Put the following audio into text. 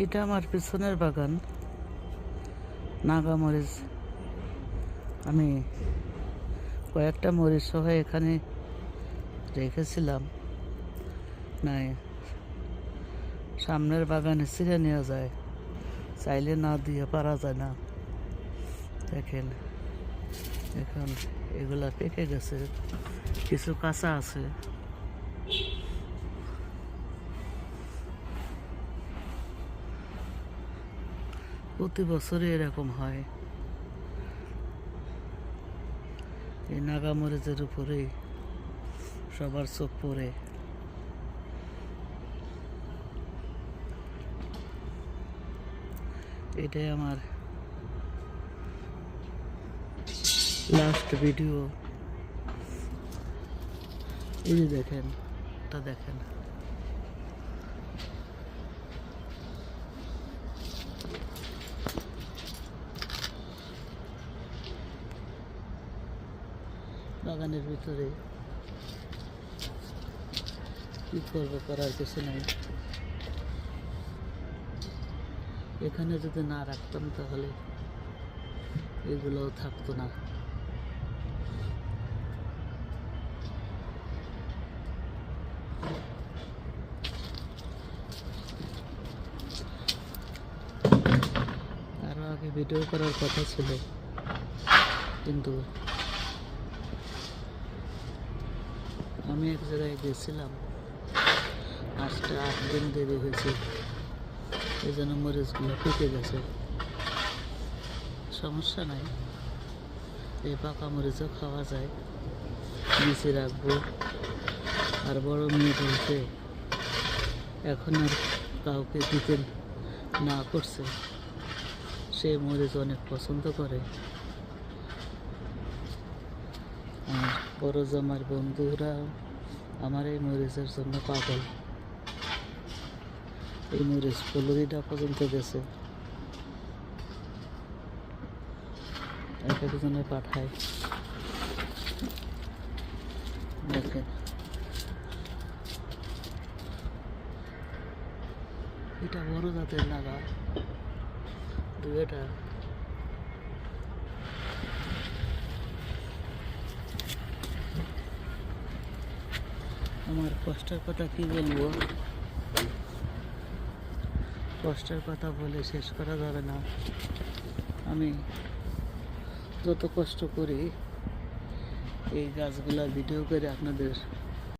এটা আমার পিছনের বাগান, নাগামরিচ। আমি কয়েকটা মরিচ সহ এখানে রেখেছিলাম, নাই সামনের বাগানে ছিঁড়ে নেওয়া যায়, চাইলে না দিয়ে পারা যায় না। দেখেন এখন এগুলা পেকে গেছে, কিছু কাঁচা আছে। প্রতি বছরই এরকম হয়। এই নাগামরিচের উপরেই সবার চোখ পড়ে। এটাই আমার লাস্ট ভিডিও। এই যে দেখেন, এটা দেখেন, বাগানের ভিতরে কি করবো, করার কিছু নাই। এখানে যদি না রাখতাম তাহলে এগুলোও থাকতো না। আরো আগে ভিডিও করার কথা ছিল, কিন্তু আমি এক জায়গায় গেছিলাম, আসতে 8 দিন দেরি হয়েছে, এই জন্য মরিচগুলো পেকে গেছে। সমস্যা নাই, এই পাকা মরিচও খাওয়া যায়, নিচে রাখবো। আর বড় মেয়ে বলতে এখন আর কাউকে দিতে না করছে, সে মরিচ অনেক পছন্দ করে। আর বড় জামার বন্ধুরা আমার এই মরিচের জন্য পাগল। এই মরিচ ফ্লোরিডা পর্যন্ত গেছে, এক একজনে পাঠায়। দেখেন এটা বড় জাতের নাগা, দুইটা। আমার কষ্টের কথা কি বলবো, কষ্টের কথা বলে শেষ করা যাবে না। আমি যত কষ্ট করি এই গাছগুলা ভিডিও করে আপনাদের